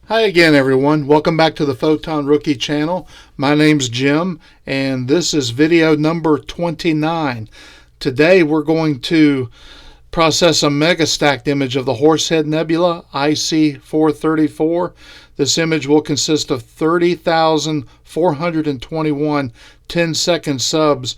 Hi again, everyone. Welcome back to the Photon Rookie channel. My name's Jim, and this is video number 29. Today we're going to process a mega stacked image of the Horsehead Nebula IC434. This image will consist of 30,421 10-second subs,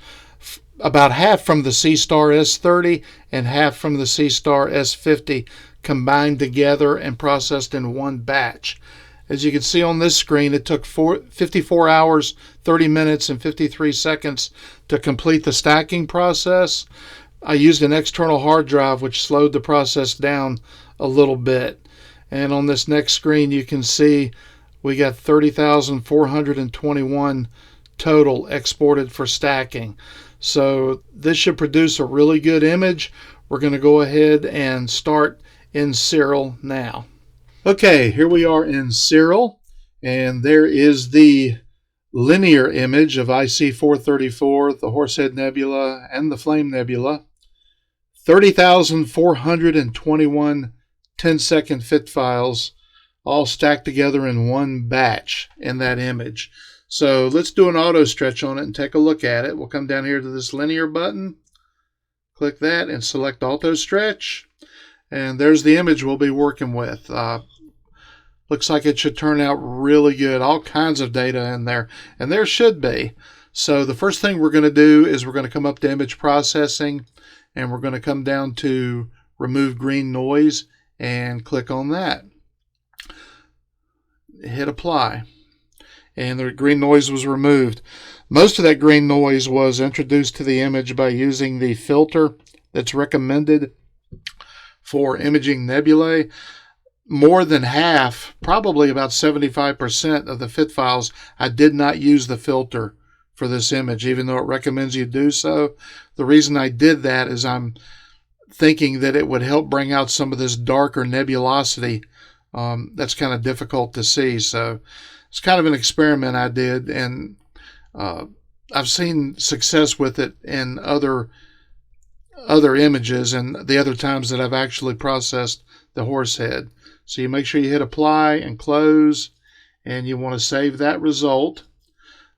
about half from the Seestar S30 and half from the Seestar S50, combined together and processed in one batch. As you can see on this screen, it took 54 hours, 30 minutes, and 53 seconds to complete the stacking process. I used an external hard drive, which slowed the process down a little bit. And on this next screen, you can see we got 30,421 total exported for stacking. So this should produce a really good image. We're going to go ahead and start in Siril now. Okay, here we are in Siril, and there is the linear image of IC434, the Horsehead Nebula, and the Flame Nebula. 30,421 10-second fit files, all stacked together in one batch in that image. So let's do an auto stretch on it and take a look at it. We'll come down here to this linear button, click that, and select auto stretch. And there's the image we'll be working with. Looks like it should turn out really good. All kinds of data in there, and there should be. So the first thing we're going to do is we're going to come up to image processing, and we're going to come down to remove green noise and click on that. Hit apply, and the green noise was removed. Most of that green noise was introduced to the image by using the filter that's recommended for imaging nebulae. More than half, probably about 75% of the fit files, I did not use the filter for this image, even though it recommends you do so. The reason I did that is I'm thinking that it would help bring out some of this darker nebulosity that's kind of difficult to see. So it's kind of an experiment I did, and I've seen success with it in other images and the other times that I've actually processed the Horsehead. So you make sure you hit apply and close, and you want to save that result.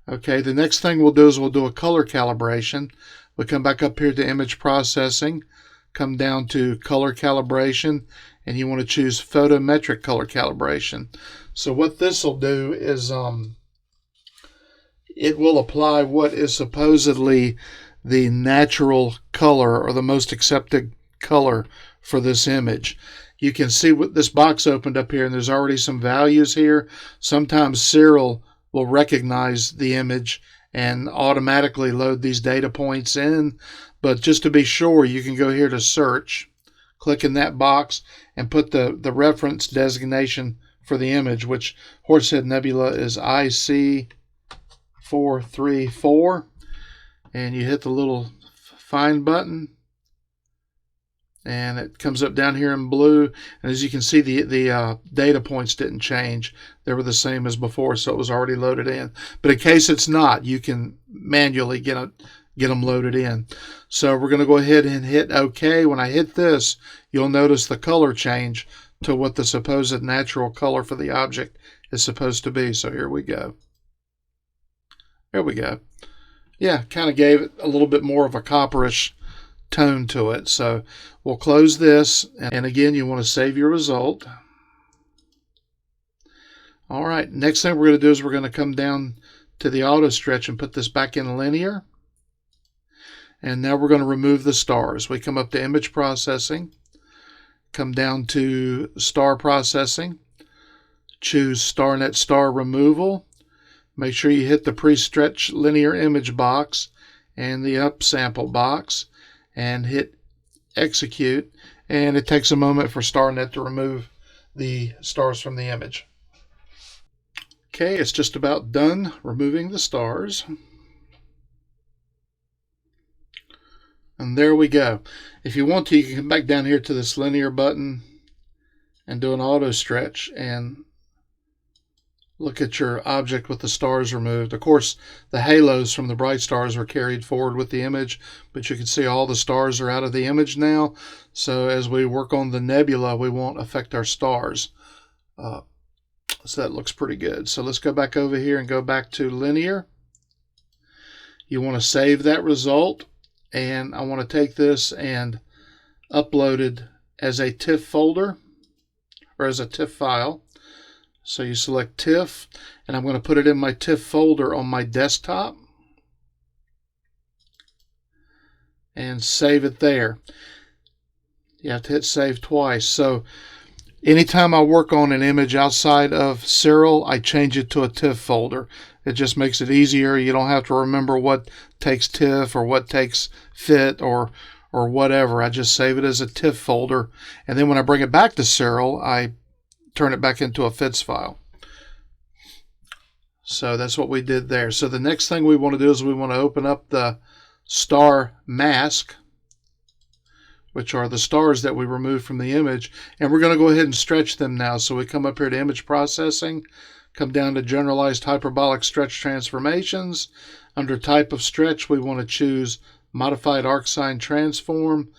Okay, the next thing we'll do is we'll do a color calibration. We come back up here to image processing, come down to color calibration, and you want to choose photometric color calibration. So what this will do is it will apply what is supposedly the natural color, or the most accepted color for this image. You can see what this box opened up here, and there's already some values here. Sometimes Siril will recognize the image and automatically load these data points in, but just to be sure, you can go here to search, click in that box, and put the reference designation for the image, which Horsehead Nebula is IC434, and you hit the little find button, and it comes up down here in blue. And as you can see, the data points didn't change. They were the same as before, so it was already loaded in. But in case it's not, you can manually get them loaded in. So we're going to go ahead and hit OK. When I hit this, you'll notice the color change to what the supposed natural color for the object is supposed to be. So here we go. There we go. Yeah, kind of gave it a little bit more of a copperish tone to it. So we'll close this, and again, you want to save your result. All right, next thing we're going to do is we're going to come down to the auto stretch and put this back in linear. And now we're going to remove the stars. We come up to image processing, come down to star processing, choose StarNet star removal. Make sure you hit the pre-stretch linear image box and the upsample box, and hit execute, and it takes a moment for StarNet to remove the stars from the image. Okay, it's just about done removing the stars. And there we go. If you want to, you can come back down here to this linear button and do an auto stretch and look at your object with the stars removed. Of course, the halos from the bright stars were carried forward with the image, but you can see all the stars are out of the image now. So as we work on the nebula, we won't affect our stars. So that looks pretty good. So let's go back over here and go back to linear. You want to save that result, and I want to take this and upload it as a TIFF folder, or as a TIFF file. So you select TIFF, and I'm going to put it in my TIFF folder on my desktop and save it there. You have to hit save twice. So anytime I work on an image outside of Siril, I change it to a TIFF folder. It just makes it easier. You don't have to remember what takes TIFF or what takes fit or whatever. I just save it as a TIFF folder, and then when I bring it back to Siril, I turn it back into a FITS file. So that's what we did there. So the next thing we want to do is we want to open up the star mask, which are the stars that we removed from the image, and we're going to go ahead and stretch them now. So we come up here to image processing, come down to generalized hyperbolic stretch transformations. Under type of stretch, we want to choose modified arcsine transform.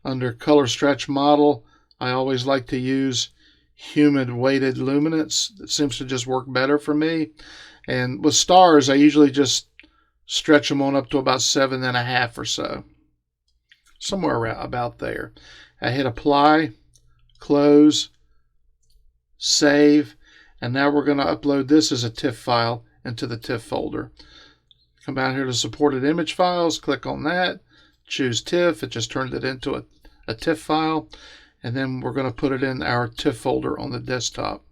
Under color stretch model, I always like to use humid weighted luminance. It seems to just work better for me. And with stars, I usually just stretch them on up to about 7.5 or so. Somewhere around about there. I hit apply, close, save, and now we're going to upload this as a TIFF file into the TIFF folder. Come down here to supported image files, click on that, choose TIFF. It just turned it into a TIFF file, and then we're going to put it in our TIFF folder on the desktop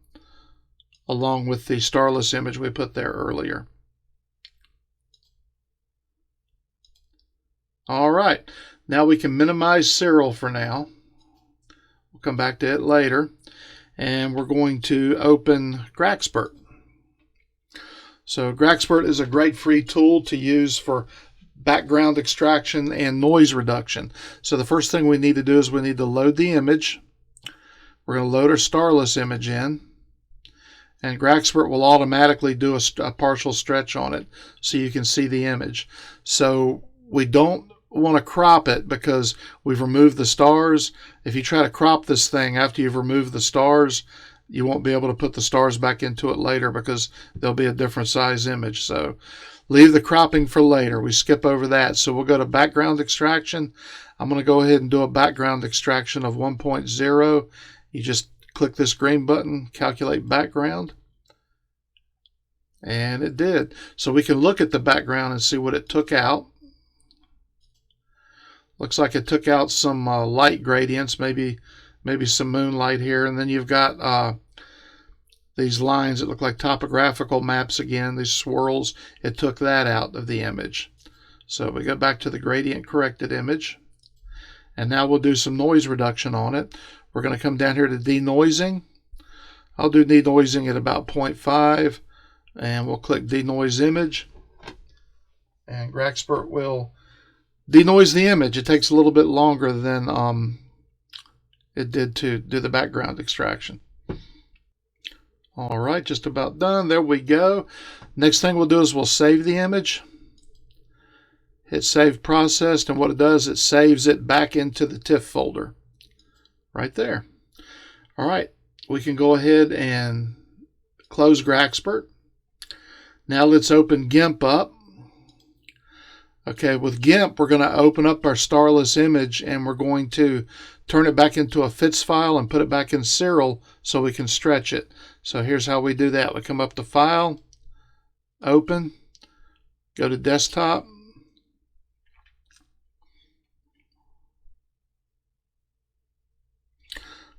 along with the starless image we put there earlier. All right, now we can minimize Siril for now. We'll come back to it later, and we're going to open GraXpert. So GraXpert is a great free tool to use for background extraction and noise reduction. So the first thing we need to do is we need to load the image. We're going to load our starless image in, and GraXpert will automatically do a partial stretch on it so you can see the image. So we don't want to crop it because we've removed the stars. If you try to crop this thing after you've removed the stars, you won't be able to put the stars back into it later because there'll be a different size image. So leave the cropping for later. We skip over that. So we'll go to background extraction. I'm going to go ahead and do a background extraction of 1.0. You just click this green button, calculate background, and it did. So we can look at the background and see what it took out. Looks like it took out some light gradients, maybe some moonlight here, and then you've got these lines that look like topographical maps again, these swirls. It took that out of the image. So we go back to the gradient corrected image, and now we'll do some noise reduction on it. We're going to come down here to denoising. I'll do denoising at about 0.5, and we'll click denoise image, and GraXpert will denoise the image. It takes a little bit longer than it did to do the background extraction. All right, just about done. There we go. Next thing we'll do is we'll save the image. Hit save processed, and what it does, it saves it back into the TIFF folder right there. All right, we can go ahead and close GraXpert. Now let's open Gimp up. Okay, with Gimp, we're going to open up our starless image, and we're going to turn it back into a FITS file and put it back in Siril so we can stretch it. So here's how we do that. We come up to File, Open, go to Desktop,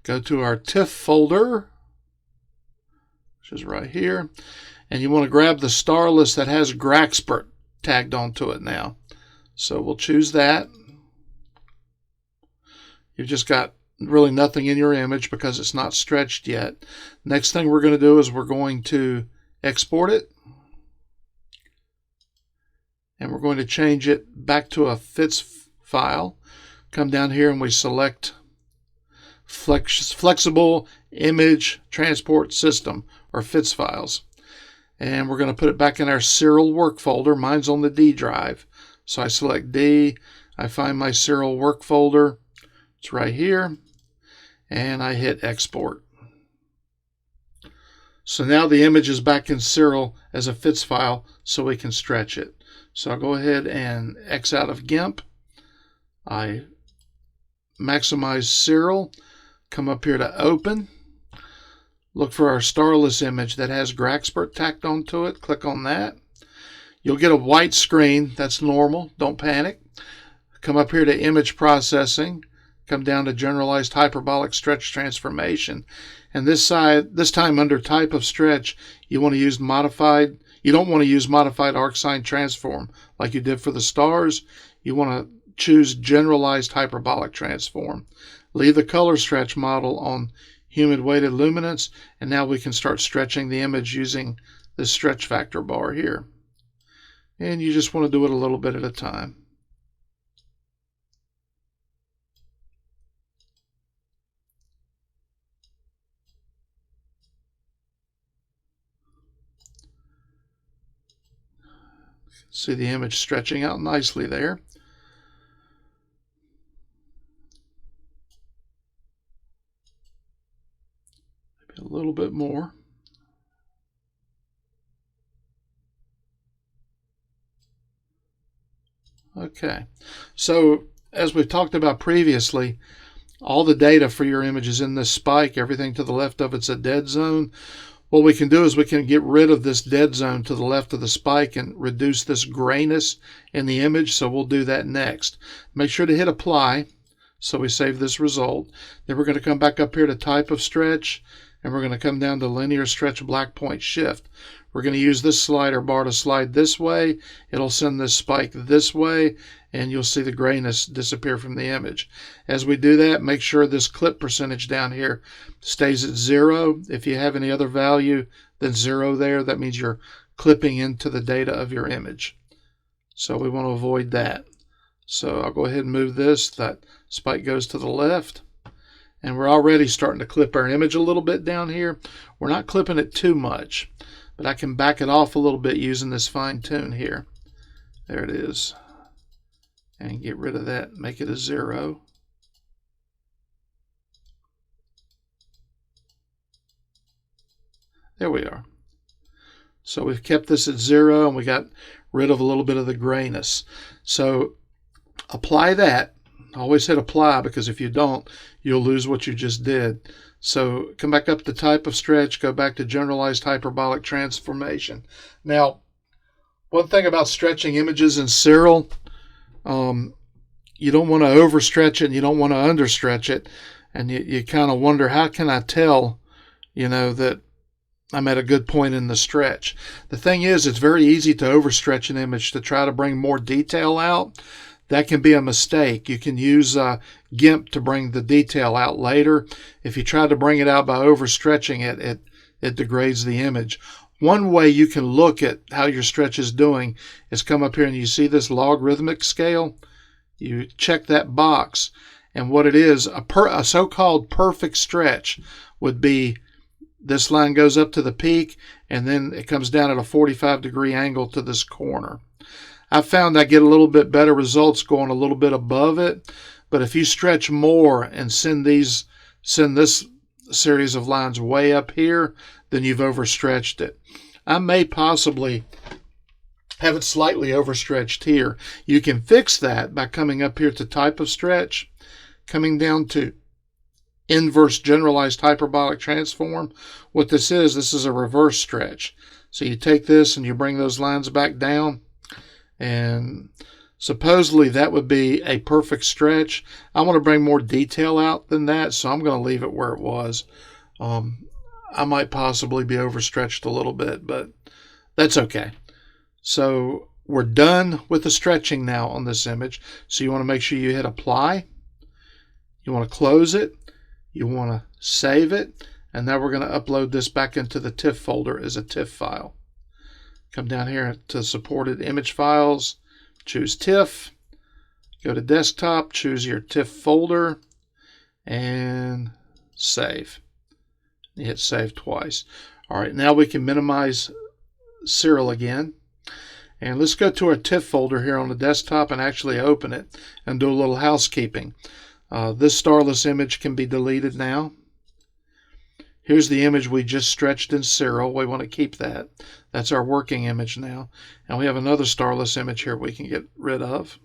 go to our TIFF folder, which is right here, and you want to grab the starless that has GraXpert tagged onto it now. So we'll choose that. You've just got really nothing in your image because it's not stretched yet. Next thing we're going to do is we're going to export it, and we're going to change it back to a FITS file. Come down here and we select Flexible Image Transport System, or FITS files. And we're going to put it back in our Siril work folder. Mine's on the D drive. So I select D. I find my Siril work folder. It's right here. And I hit export. So now the image is back in Siril as a fits file so we can stretch it. So I'll go ahead and X out of Gimp. I maximize Siril, come up here to open, look for our starless image that has GraXpert tacked onto it, click on that. You'll get a white screen, that's normal, don't panic. Come up here to image processing, come down to generalized hyperbolic stretch transformation, and this time under type of stretch you want to use modified. You don't want to use modified arcsine transform like you did for the stars. You want to choose generalized hyperbolic transform. Leave the color stretch model on humid weighted luminance, and now we can start stretching the image using this stretch factor bar here. And you just want to do it a little bit at a time. See the image stretching out nicely there. Maybe a little bit more. Okay, so as we've talked about previously, all the data for your image is in this spike. Everything to the left of it's a dead zone. What we can do is we can get rid of this dead zone to the left of the spike and reduce this grayness in the image, so we'll do that next. Make sure to hit apply so we save this result. Then we're going to come back up here to type of stretch, and we're going to come down to linear stretch black point shift. We're going to use this slider bar to slide this way. It'll send this spike this way, and you'll see the grayness disappear from the image. As we do that, make sure this clip percentage down here stays at 0. If you have any other value than 0 there, that means you're clipping into the data of your image. So we want to avoid that. So I'll go ahead and move this. That spike goes to the left. And we're already starting to clip our image a little bit down here. We're not clipping it too much, but I can back it off a little bit using this fine tune here. There it is. And get rid of that, make it a 0. There we are. So we've kept this at 0 and we got rid of a little bit of the grayness. So apply that. Always hit apply, because if you don't, you'll lose what you just did. So come back up to type of stretch, go back to generalized hyperbolic transformation. Now, one thing about stretching images in Siril, you don't want to overstretch it and you don't want to understretch it. And you kind of wonder, how can I tell, that I'm at a good point in the stretch? The thing is, it's very easy to overstretch an image to try to bring more detail out. That can be a mistake. You can use Gimp to bring the detail out later. If you try to bring it out by overstretching it, it degrades the image. One way you can look at how your stretch is doing is come up here and you see this logarithmic scale. You check that box, and what it is, a so-called perfect stretch would be this line goes up to the peak and then it comes down at a 45-degree angle to this corner. I found I get a little bit better results going a little bit above it, but if you stretch more and send this series of lines way up here, then you've overstretched it. I may possibly have it slightly overstretched here. You can fix that by coming up here to type of stretch, coming down to inverse generalized hyperbolic transform. What this is a reverse stretch. So you take this and you bring those lines back down, and supposedly that would be a perfect stretch. I want to bring more detail out than that, so I'm going to leave it where it was. I might possibly be overstretched a little bit, but that's okay. So we're done with the stretching now on this image. So you want to make sure you hit apply. You want to close it. You want to save it. And now we're going to upload this back into the TIFF folder as a TIFF file. Come down here to supported image files, choose TIFF, go to desktop, choose your TIFF folder, and save. You hit save twice. All right, now we can minimize Siril again. And let's go to our TIFF folder here on the desktop and actually open it and do a little housekeeping. This starless image can be deleted now. Here's the image we just stretched in Siril. We want to keep that. That's our working image now. And we have another starless image here we can get rid of.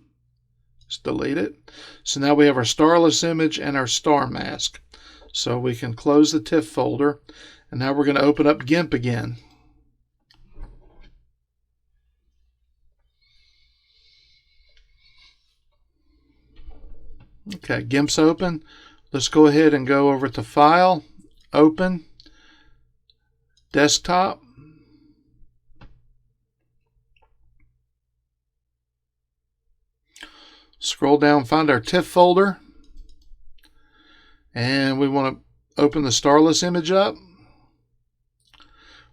Just delete it. So now we have our starless image and our star mask. So we can close the TIFF folder. And now we're going to open up Gimp again. Okay, Gimp's open. Let's go ahead and go over to File, Open, Desktop. Scroll down, find our TIFF folder. And we want to open the starless image up.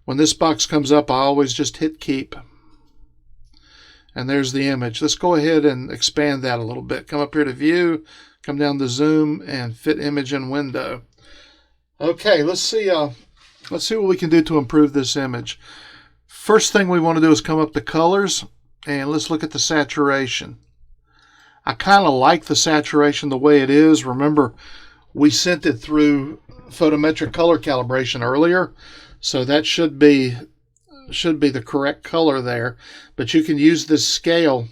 When this box comes up, I always just hit Keep. And there's the image. Let's go ahead and expand that a little bit. Come up here to View, come down to Zoom, and Fit Image in Window. Okay, let's see what we can do to improve this image. First thing we want to do is come up to Colors, and let's look at the saturation. I kind of like the saturation the way it is. Remember, we sent it through photometric color calibration earlier, so that should be the correct color there. But you can use this scale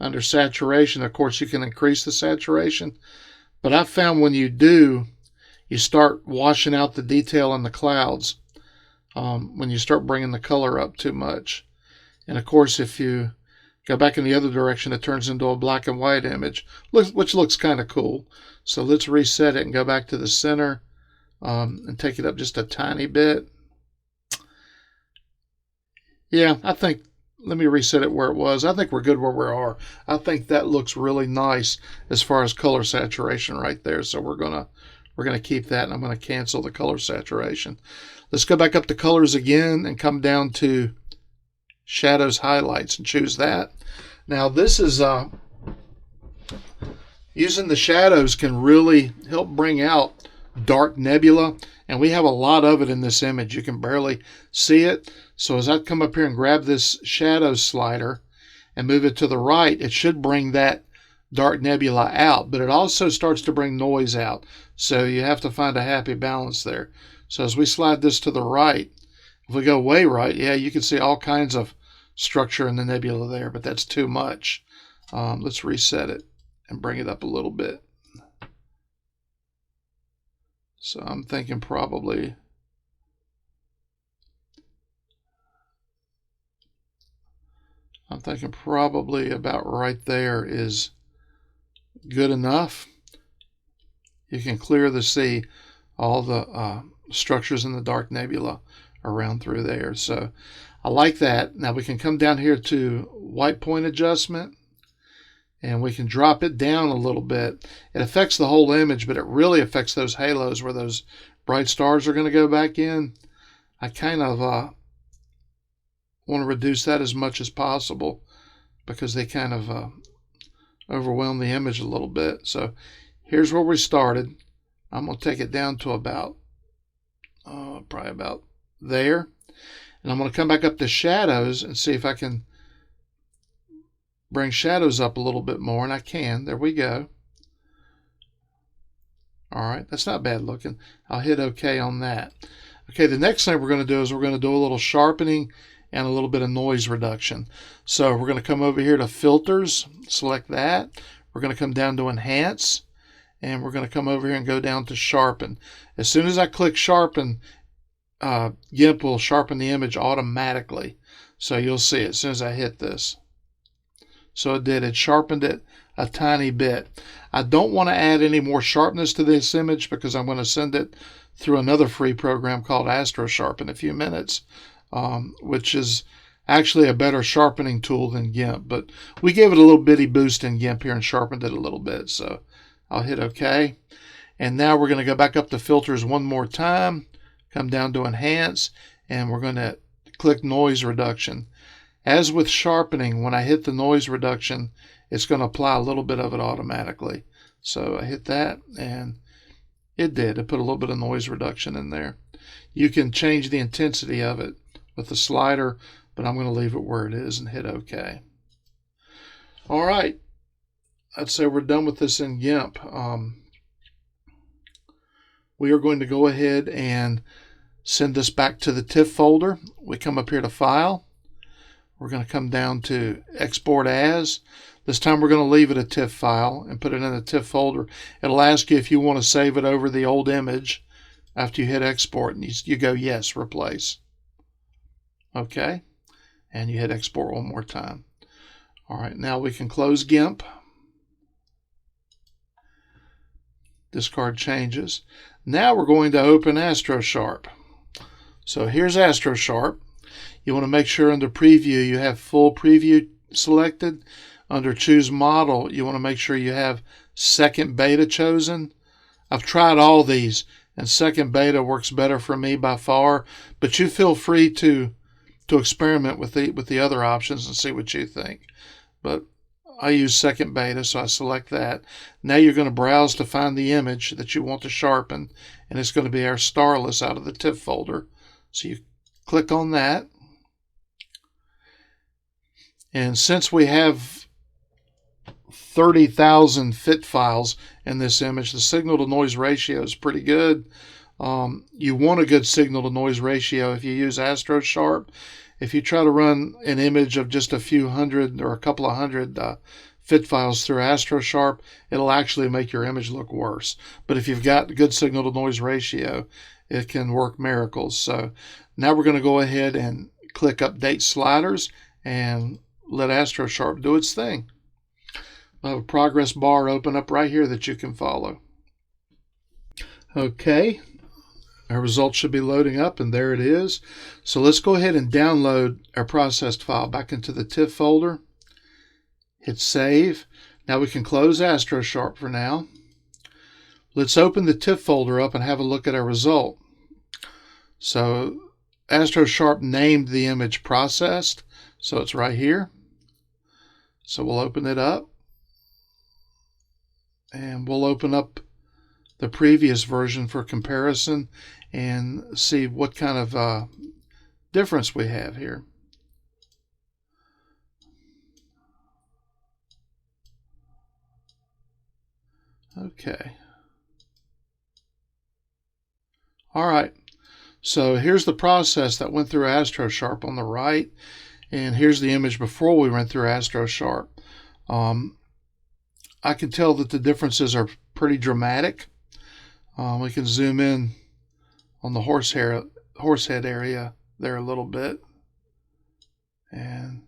under saturation. Of course, you can increase the saturation, but I found when you do, you start washing out the detail in the clouds when you start bringing the color up too much. And of course, if you go back in the other direction, it turns into a black and white image, which looks kind of cool. So let's reset it and go back to the center and take it up just a tiny bit. Yeah, let me reset it where it was. I think we're good where we are. I think that looks really nice as far as color saturation right there. So we're gonna keep that, and I'm gonna cancel the color saturation. Let's go back up to colors again and come down to shadows, highlights, and choose that. Now this is using the shadows can really help bring out dark nebula, and we have a lot of it in this image. You can barely see it. So as I come up here and grab this shadow slider and move it to the right, it should bring that dark nebula out, but it also starts to bring noise out. So you have to find a happy balance there. So as we slide this to the right, if we go way right, yeah, you can see all kinds of structure in the nebula there, but that's too much. Let's reset it and bring it up a little bit. So I'm thinking probably about right there is good enough. You can clearly see all the structures in the dark nebula around through there. So I like that. Now we can come down here to white point adjustment, and we can drop it down a little bit. It affects the whole image, but it really affects those halos where those bright stars are going to go back in. I kind of want to reduce that as much as possible because they kind of overwhelm the image a little bit. So here's where we started. I'm going to take it down to about probably about there. And I'm going to come back up to shadows and see if I can bring shadows up a little bit more, and I can. There we go. All right, that's not bad looking. I'll hit OK on that. Okay, the next thing we're going to do is we're going to do a little sharpening and a little bit of noise reduction. So we're going to come over here to Filters, select that. We're going to come down to Enhance, and we're going to come over here and go down to Sharpen. As soon as I click Sharpen, Gimp will sharpen the image automatically. So you'll see it as soon as I hit this. So it did. It sharpened it a tiny bit. I don't want to add any more sharpness to this image because I'm going to send it through another free program called Astrosharp in a few minutes, which is actually a better sharpening tool than Gimp. But we gave it a little bitty boost in Gimp here and sharpened it a little bit. So I'll hit OK. And now we're going to go back up to Filters one more time, come down to Enhance, and we're going to click Noise Reduction. As with sharpening, when I hit the noise reduction, it's going to apply a little bit of it automatically. So I hit that, and it did. It put a little bit of noise reduction in there. You can change the intensity of it with the slider, but I'm going to leave it where it is and hit OK. All right. I'd say we're done with this in Gimp. we are going to go ahead and send this back to the TIFF folder. We come up here to File. We're going to come down to Export As. This time we're going to leave it a TIFF file and put it in the TIFF folder. It'll ask you if you want to save it over the old image after you hit Export, and you go Yes, Replace. Okay, and you hit Export one more time. All right, now we can close GIMP. Discard changes. Now we're going to open Astrosharp. So here's Astrosharp. You want to make sure under Preview you have Full Preview selected. Under Choose Model, you want to make sure you have Second Beta chosen. I've tried all these, and Second Beta works better for me by far, but you feel free to experiment with the other options and see what you think. But I use Second Beta, so I select that. Now you're going to browse to find the image that you want to sharpen, and it's going to be our Starless out of the TIFF folder. So you click on that. And since we have 30,000 fit files in this image, the signal to noise ratio is pretty good. You want a good signal to noise ratio if you use Astrosharp. If you try to run an image of just a few hundred or a couple of hundred fit files through Astrosharp, it'll actually make your image look worse. But if you've got good signal to noise ratio, it can work miracles. So now we're going to go ahead and click Update Sliders and let Astrosharp do its thing. We'll have a progress bar open up right here that you can follow. Okay, our results should be loading up, and there it is. So let's go ahead and download our processed file back into the TIFF folder. Hit Save. Now we can close Astrosharp for now. Let's open the TIFF folder up and have a look at our result. So Astrosharp named the image processed, so it's right here. So we'll open it up, and we'll open up the previous version for comparison and see what kind of difference we have here. Okay. All right. So here's the process that went through Astrosharp on the right, and here's the image before we went through Astrosharp. I can tell that the differences are pretty dramatic. We can zoom in on the horsehead area there a little bit, and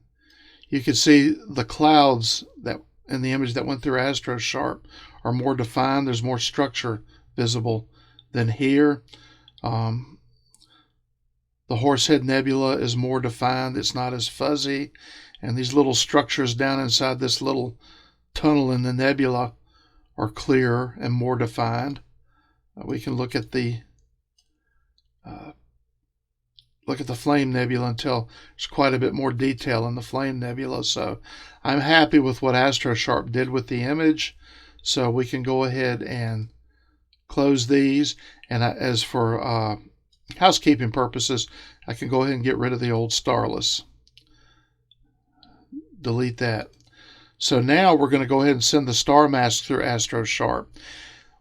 you can see the clouds that in the image that went through Astrosharp are more defined. There's more structure visible than here. The Horsehead Nebula is more defined. It's not as fuzzy, and these little structures down inside this little tunnel in the nebula are clearer and more defined. We can look at the Flame Nebula and tell there's quite a bit more detail in the Flame Nebula. So I'm happy with what Astrosharp did with the image. So we can go ahead and close these. And as for housekeeping purposes, I can go ahead and get rid of the old Starless. Delete that. So now we're going to go ahead and send the star mask through Astrosharp.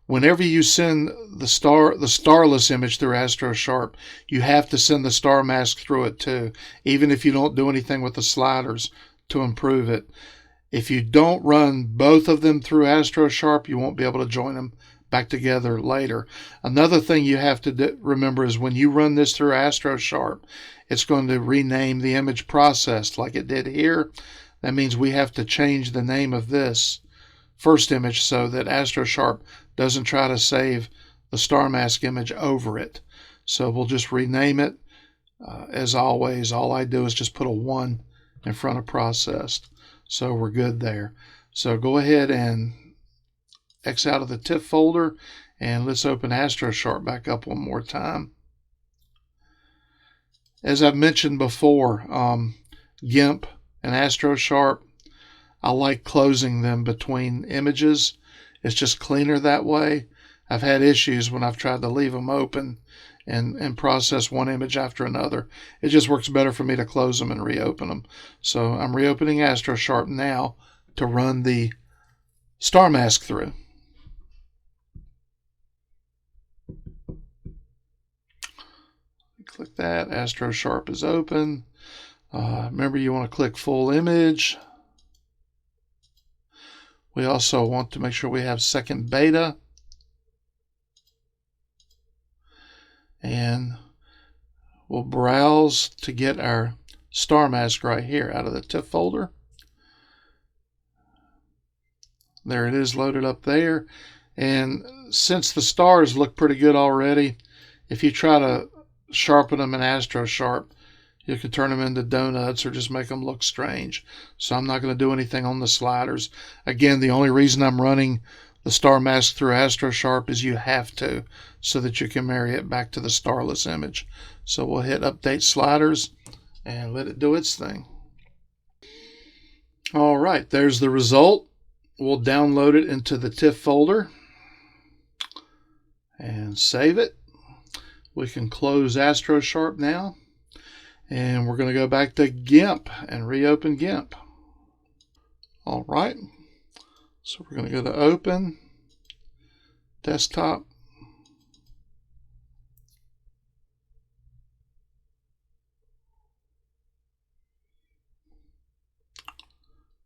Whenever you send the Starless image through Astrosharp, you have to send the star mask through it too, even if you don't do anything with the sliders to improve it. If you don't run both of them through Astrosharp, you won't be able to join them back together later. Another thing you have to remember is when you run this through Astrosharp, it's going to rename the image processed like it did here. That means we have to change the name of this first image so that Astrosharp doesn't try to save the star mask image over it. So we'll just rename it. As always, all I do is just put a 1 in front of processed. So we're good there. So go ahead and X out of the TIFF folder, and let's open Astrosharp back up one more time. As I've mentioned before, Gimp and Astrosharp, I like closing them between images. It's just cleaner that way. I've had issues when I've tried to leave them open and process one image after another. It just works better for me to close them and reopen them. So I'm reopening Astrosharp now to run the star mask through. Click that. Astrosharp is open. Remember, you want to click full image. We also want to make sure we have second beta. And we'll browse to get our star mask right here out of the TIFF folder. There it is, loaded up there. And since the stars look pretty good already, if you try to sharpen them in Astrosharp, you can turn them into donuts or just make them look strange. So I'm not going to do anything on the sliders. Again, the only reason I'm running the star mask through Astrosharp is you have to, so that you can marry it back to the starless image. So we'll hit update sliders and let it do its thing. All right, there's the result. We'll download it into the TIFF folder and save it. We can close Astrosharp now, and we're going to go back to Gimp and reopen Gimp. All right, so we're going to go to Open, Desktop,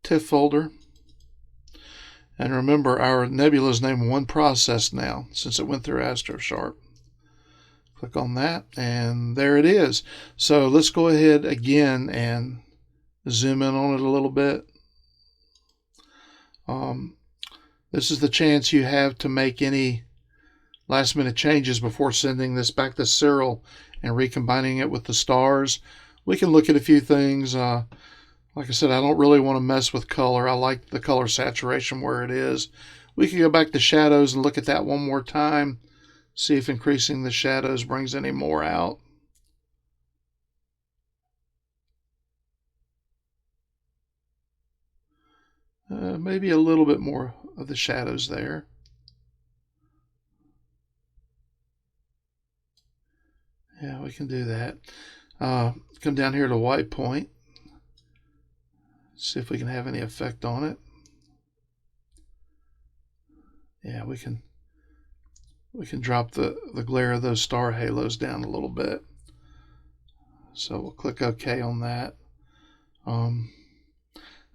TIFF folder. And remember, our Nebula is named One Process now, since it went through Astrosharp. Click on that, and there it is. So let's go ahead again and zoom in on it a little bit. This is the chance you have to make any last-minute changes before sending this back to Siril and recombining it with the stars. We can look at a few things. Like I said, I don't really want to mess with color. I like the color saturation where it is. We can go back to shadows and look at that one more time. See if increasing the shadows brings any more out. Maybe a little bit more of the shadows there. Yeah, we can do that. Come down here to white point. See if we can have any effect on it. Yeah, we can drop the glare of those star halos down a little bit. So we'll click OK on that.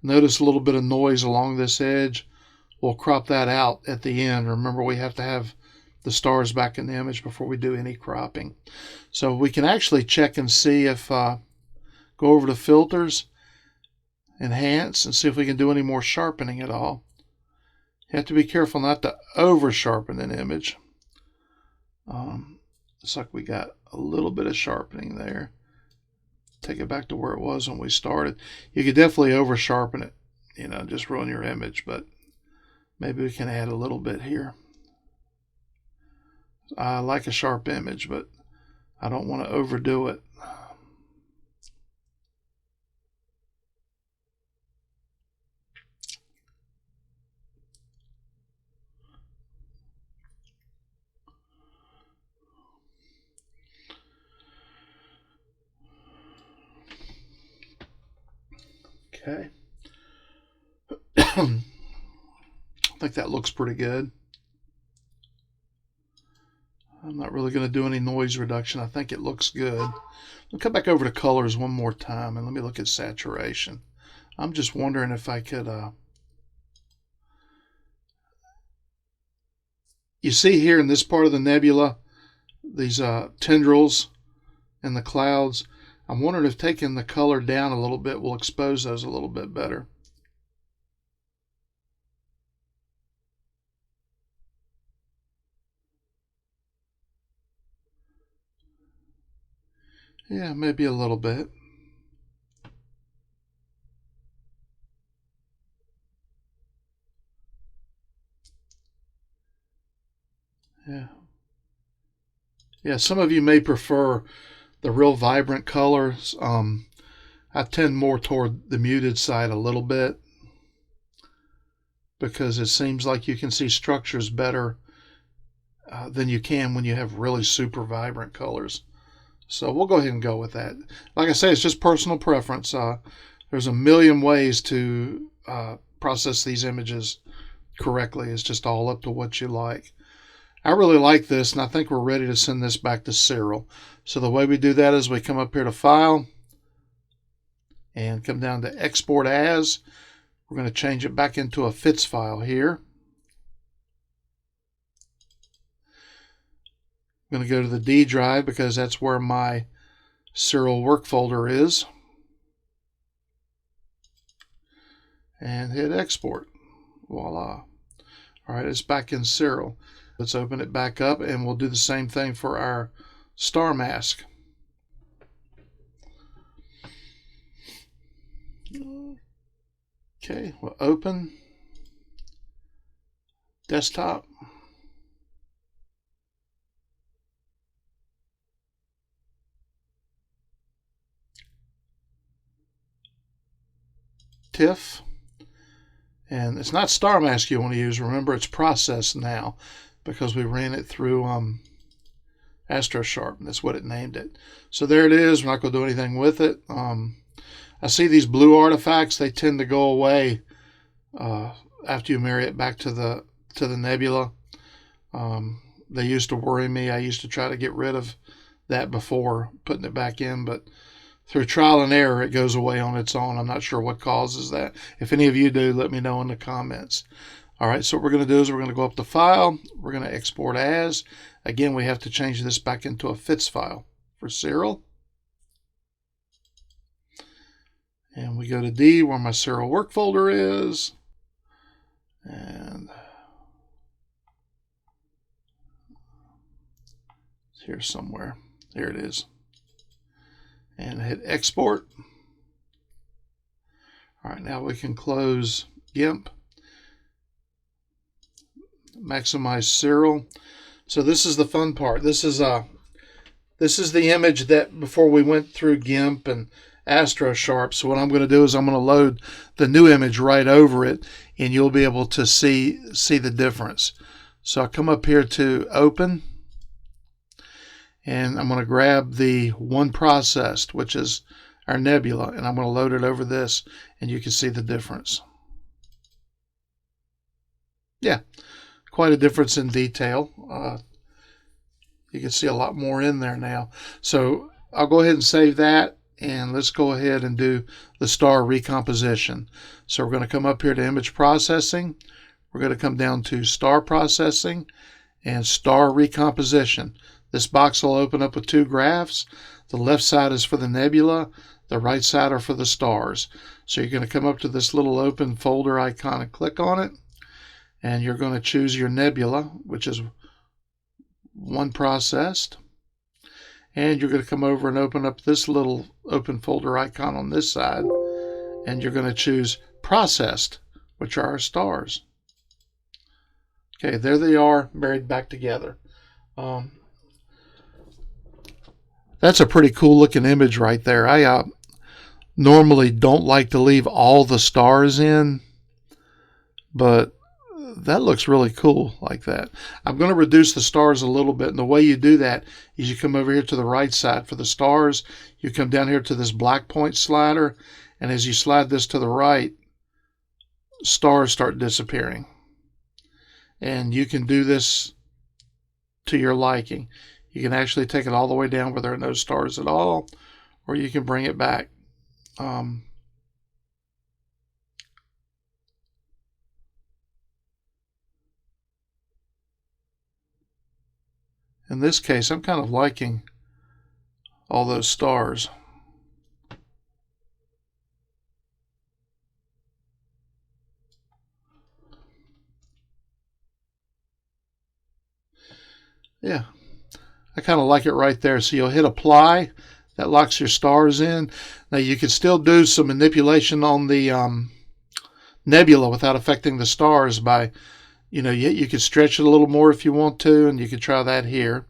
Notice a little bit of noise along this edge. We'll crop that out at the end. Remember, we have to have the stars back in the image before we do any cropping. So we can actually check and see if, go over to Filters, Enhance, and see if we can do any more sharpening at all. You have to be careful not to over sharpen an image. Looks like we got a little bit of sharpening there. Take it back to where it was when we started. You could definitely over sharpen it, just ruin your image, but maybe we can add a little bit here. I like a sharp image, but I don't want to overdo it. Okay. I think that looks pretty good. I'm not really going to do any noise reduction. I think it looks good. I'll come back over to colors one more time and let me look at saturation. I'm just wondering if I could... You see here in this part of the nebula, these tendrils and the clouds. I'm wondering if taking the color down a little bit will expose those a little bit better. Yeah, maybe a little bit. Yeah. Yeah, some of you may prefer the real vibrant colors. I tend more toward the muted side a little bit because it seems like you can see structures better than you can when you have really super vibrant colors. So we'll go ahead and go with that. Like I say, it's just personal preference. There's a million ways to process these images correctly. It's just all up to what you like. I really like this, and I think we're ready to send this back to Siril. So the way we do that is we come up here to File and come down to Export As. We're going to change it back into a FITS file here. I'm going to go to the D drive because that's where my Siril work folder is. And hit Export. Voila. All right, it's back in Siril. Let's open it back up, and we'll do the same thing for our star mask. Okay, we'll open desktop. TIFF. And it's not star mask you want to use. Remember, it's processed now because we ran it through Astrosharp. That's what it named it. So there it is. We're not going to do anything with it. I see these blue artifacts. They tend to go away after you marry it back to the Nebula. They used to worry me. I used to try to get rid of that before putting it back in, but through trial and error, it goes away on its own. I'm not sure what causes that. If any of you do, let me know in the comments. All right, so what we're going to do is we're going to go up to File. We're going to Export As. Again, we have to change this back into a FITS file for Siril. And we go to D, where my Siril work folder is. And it's here somewhere. There it is. And hit Export. All right, now we can close Gimp. Maximize Siril. So this is the fun part. This is the image that before we went through Gimp and Astrosharp. So what I'm going to do is I'm going to load the new image right over it, and you'll be able to see the difference. So I'll come up here to Open. And I'm going to grab the one processed, which is our Nebula, and I'm going to load it over this, and you can see the difference. Yeah, quite a difference in detail. You can see a lot more in there now. So I'll go ahead and save that, and let's go ahead and do the star recomposition. So we're going to come up here to Image Processing. We're going to come down to Star Processing and Star Recomposition. This box will open up with two graphs. The left side is for the Nebula. The right side are for the stars. So you're going to come up to this little open folder icon and click on it. And you're going to choose your Nebula, which is one processed. And you're going to come over and open up this little open folder icon on this side. And you're going to choose processed, which are our stars. Okay, there they are, married back together. That's a pretty cool looking image right there. I normally don't like to leave all the stars in, but that looks really cool like that. I'm going to reduce the stars a little bit, and the way you do that is you come over here to the right side for the stars. You come down here to this black point slider, and as you slide this to the right, stars start disappearing. And you can do this to your liking. You can actually take it all the way down where there are no stars at all, or you can bring it back. In this case, I'm kind of liking all those stars. Yeah. I kind of like it right there. So you'll hit Apply. That locks your stars in. Now you can still do some manipulation on the Nebula without affecting the stars by, you can stretch it a little more if you want to, and you can try that here.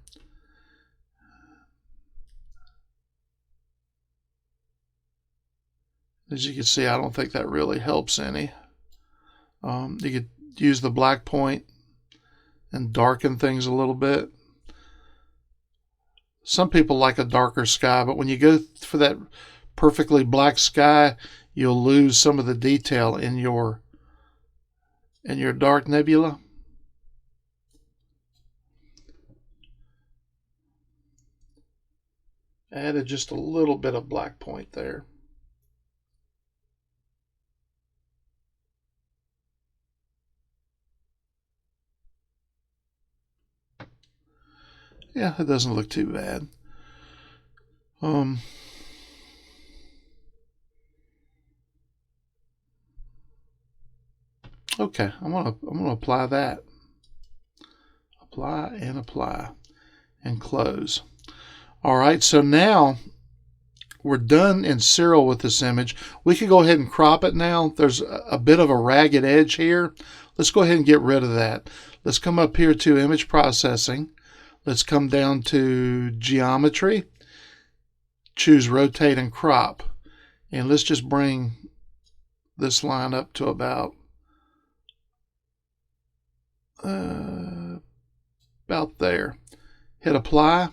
As you can see, I don't think that really helps any. You could use the black point and darken things a little bit. Some people like a darker sky, but when you go for that perfectly black sky, you'll lose some of the detail in your dark nebula. Added just a little bit of black point there. Yeah, it doesn't look too bad. Okay, I'm gonna apply that. Apply and close. All right, so now we're done in Siril with this image. We can go ahead and crop it now. There's a bit of a ragged edge here. Let's go ahead and get rid of that. Let's come up here to image processing. Let's come down to geometry, choose rotate and crop, and let's just bring this line up to about there. Hit apply,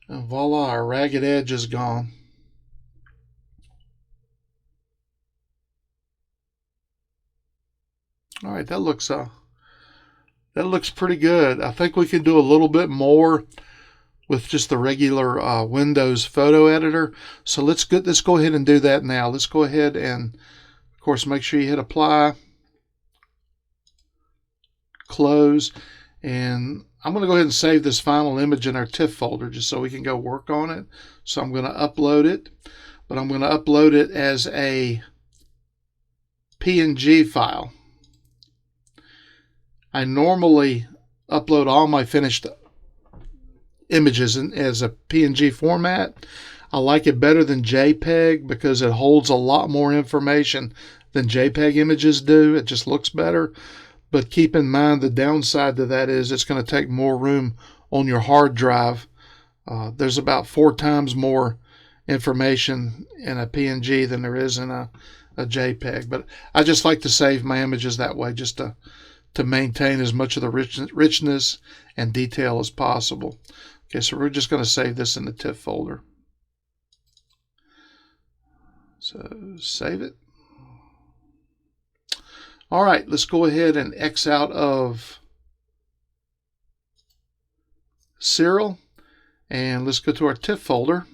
and voila, our ragged edge is gone. All right, that looks pretty good. I think we can do a little bit more with just the regular Windows photo editor. So let's go ahead and do that now. Let's go ahead and, of course, make sure you hit apply, close, and I'm going to go ahead and save this final image in our TIFF folder just so we can go work on it. So I'm going to upload it, but I'm going to upload it as a PNG file. I normally upload all my finished images as a PNG format. I like it better than JPEG because it holds a lot more information than JPEG images do. It just looks better. But keep in mind the downside to that is it's going to take more room on your hard drive. There's about 4 times more information in a PNG than there is in a JPEG. But I just like to save my images that way, just to maintain as much of the richness and detail as possible. Okay, so we're just going to save this in the TIFF folder. So save it. All right, let's go ahead and X out of Siril, and let's go to our TIFF folder.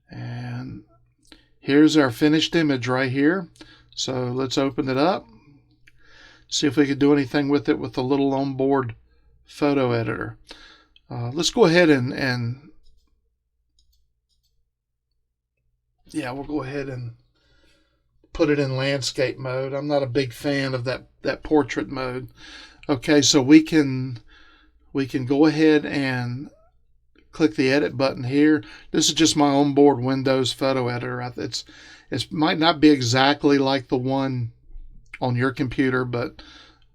And here's our finished image right here. So let's open it up. See if we can do anything with it with the little onboard photo editor. Let's go ahead and yeah, we'll go ahead and put it in landscape mode. I'm not a big fan of that portrait mode. Okay, so we can go ahead and click the edit button here. This is just my onboard Windows photo editor. It might not be exactly like the one on your computer, but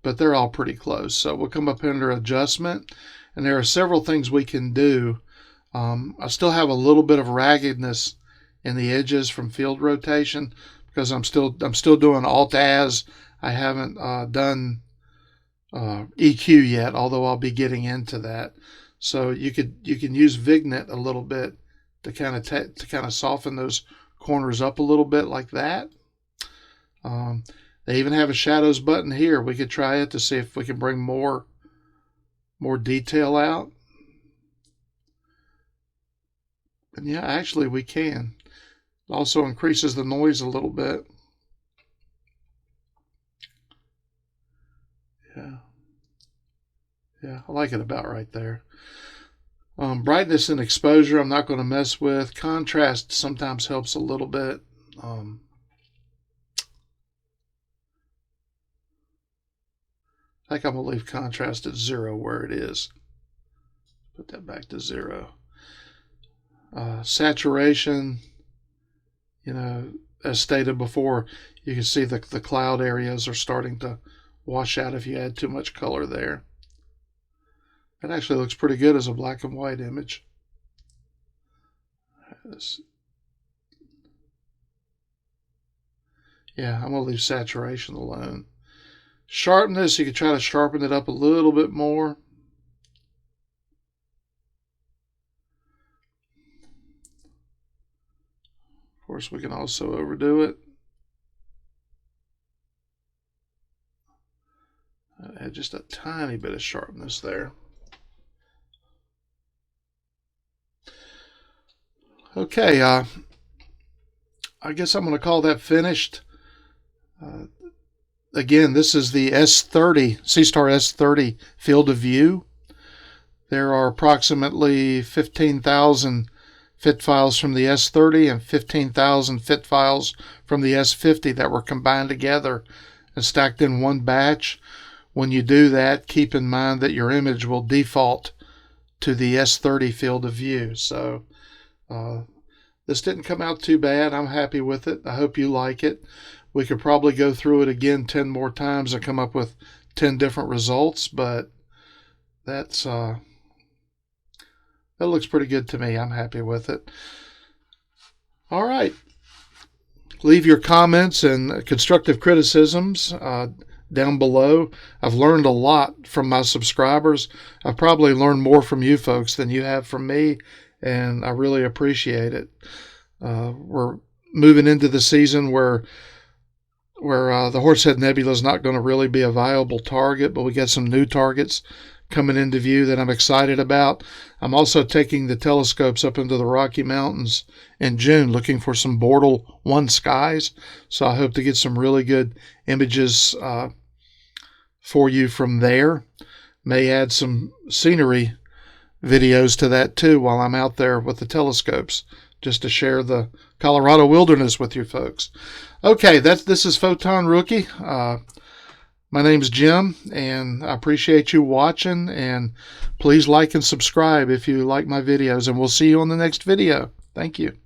they're all pretty close. So we'll come up under adjustment, and there are several things we can do. I still have a little bit of raggedness in the edges from field rotation because I'm still doing Alt as. I haven't done EQ yet, although I'll be getting into that. So you can use Vignette a little bit to kind of soften those corners up a little bit like that. They even have a shadows button here. We could try it to see if we can bring more detail out. And yeah, actually we can. It also increases the noise a little bit. Yeah, I like it about right there. Brightness and exposure I'm not going to mess with. Contrast sometimes helps a little bit. I think I'm going to leave contrast at 0 where it is. Put that back to 0. Saturation, as stated before, you can see the cloud areas are starting to wash out if you add too much color there. It actually looks pretty good as a black and white image. Yeah, I'm going to leave saturation alone. Sharpness, you can try to sharpen it up a little bit more. Of course, we can also overdo it. I had just a tiny bit of sharpness there. Okay, I guess I'm going to call that finished. Again, this is the S30, Seestar S30 field of view. There are approximately 15,000 fit files from the S30 and 15,000 fit files from the S50 that were combined together and stacked in one batch. When you do that, keep in mind that your image will default to the S30 field of view. So this didn't come out too bad. I'm happy with it. I hope you like it. We could probably go through it again 10 more times and come up with 10 different results, but that's that looks pretty good to me. I'm happy with it. All right. Leave your comments and constructive criticisms down below. I've learned a lot from my subscribers. I've probably learned more from you folks than you have from me, and I really appreciate it. We're moving into the season where the Horsehead Nebula is not going to really be a viable target, but we got some new targets coming into view that I'm excited about. I'm also taking the telescopes up into the Rocky Mountains in June looking for some Bortle 1 skies, so I hope to get some really good images for you from there. May add some scenery videos to that too while I'm out there with the telescopes, just to share the Colorado wilderness with you folks. Okay, this is Photon Rookie. My name's Jim, and I appreciate you watching, and please like and subscribe if you like my videos, and we'll see you on the next video. Thank you.